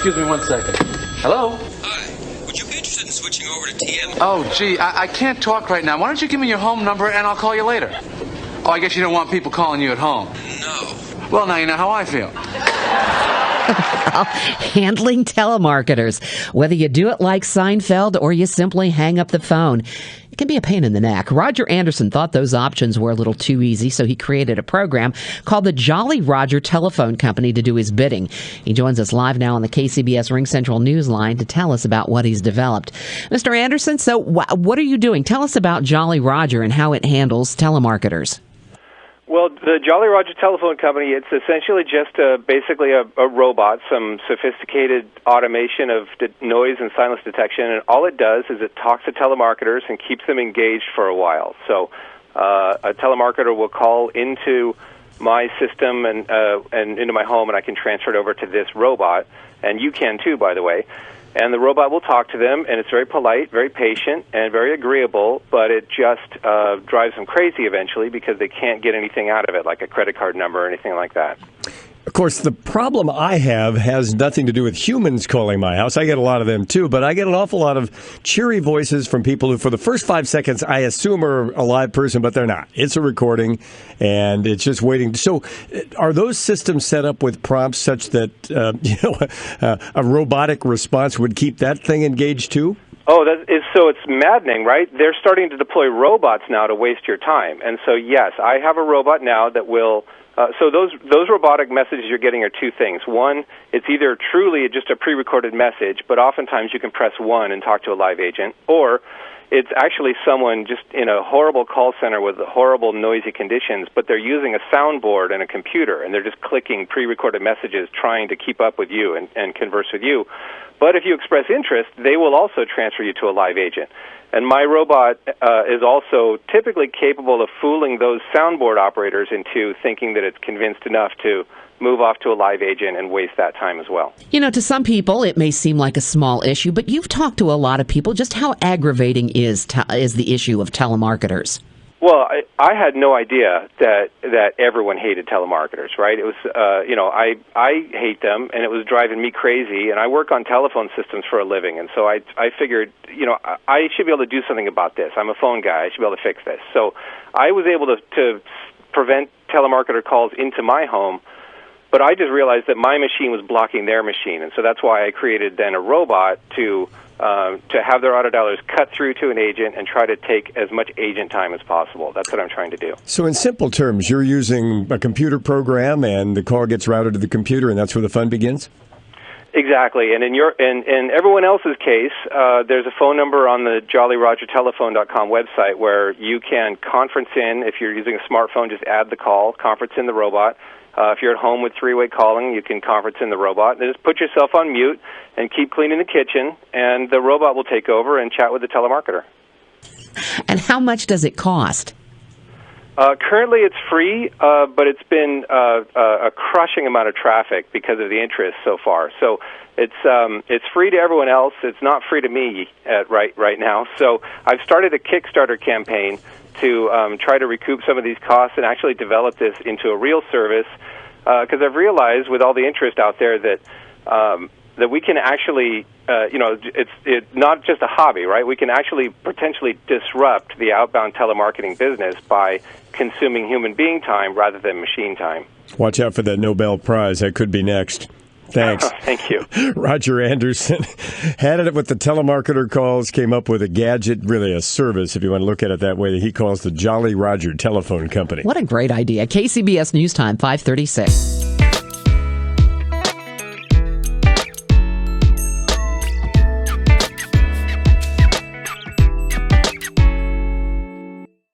excuse me 1 second. Hello? Hi. Would you be interested in switching over to TM? Oh, gee, I can't talk right now. Why don't you give me your home number and I'll call you later? Oh, I guess you don't want people calling you at home. No. Well, now you know how I feel. Handling telemarketers. Whether you do it like Seinfeld or you simply hang up the phone, it can be a pain in the neck. Roger Anderson thought those options were a little too easy, so he created a program called the Jolly Roger Telephone Company to do his bidding. He joins us live now on the KCBS Ring Central Newsline to tell us about what he's developed. Mr. Anderson, so what are you doing? Tell us about Jolly Roger and how it handles telemarketers. Well, the Jolly Roger Telephone Company, it's essentially just basically a robot, some sophisticated automation of noise and silence detection, and all it does is it talks to telemarketers and keeps them engaged for a while. So a telemarketer will call into my system and into my home, and I can transfer it over to this robot, and you can too, by the way. And the robot will talk to them, and it's very polite, very patient, and very agreeable, but it just drives them crazy eventually because they can't get anything out of it, like a credit card number or anything like that. Of course, the problem I have has nothing to do with humans calling my house. I get a lot of them, too, but I get an awful lot of cheery voices from people who, for the first 5 seconds, I assume are a live person, but they're not. It's a recording, and it's just waiting. So are those systems set up with prompts such that a robotic response would keep that thing engaged, too? Oh, so it's maddening, right? They're starting to deploy robots now to waste your time. And so, yes, I have a robot now that will... So those robotic messages you're getting are two things. One, it's either truly just a pre-recorded message, but oftentimes you can press 1 and talk to a live agent, or it's actually someone just in a horrible call center with horrible noisy conditions, but they're using a soundboard and a computer, and they're just clicking pre-recorded messages trying to keep up with you and converse with you. But if you express interest, they will also transfer you to a live agent. And my robot is also typically capable of fooling those soundboard operators into thinking that it's convinced enough to move off to a live agent and waste that time as well. You know, to some people, it may seem like a small issue, but you've talked to a lot of people. Just how aggravating is the issue of telemarketers? Well, I had no idea that everyone hated telemarketers, right? It was, I hate them, and it was driving me crazy, and I work on telephone systems for a living, and so I figured, I should be able to do something about this. I'm a phone guy. I should be able to fix this. So I was able to prevent telemarketer calls into my home, but I just realized that my machine was blocking their machine, and so that's why I created then a robot to have their auto dialers cut through to an agent and try to take as much agent time as possible. That's what I'm trying to do. So in simple terms, you're using a computer program and the call gets routed to the computer and that's where the fun begins? Exactly. And in everyone else's case, there's a phone number on the jollyrogertelephone.com website where you can conference in. If you're using a smartphone, just add the call, conference in the robot. If you're at home with three-way calling, you can conference in the robot. And just put yourself on mute and keep cleaning the kitchen, and the robot will take over and chat with the telemarketer. And how much does it cost? Currently it's free, but it's been a crushing amount of traffic because of the interest so far. So it's free to everyone else. It's not free to me right now. So I've started a Kickstarter campaign to try to recoup some of these costs and actually develop this into a real service, because I've realized with all the interest out there that we can actually, it's not just a hobby, right? We can actually potentially disrupt the outbound telemarketing business by consuming human being time rather than machine time. Watch out for that Nobel Prize. That could be next. Thanks. Thank you. Roger Anderson had it with the telemarketer calls, came up with a gadget, really a service, if you want to look at it that way, that he calls the Jolly Roger Telephone Company. What a great idea. KCBS News Time, 5:36.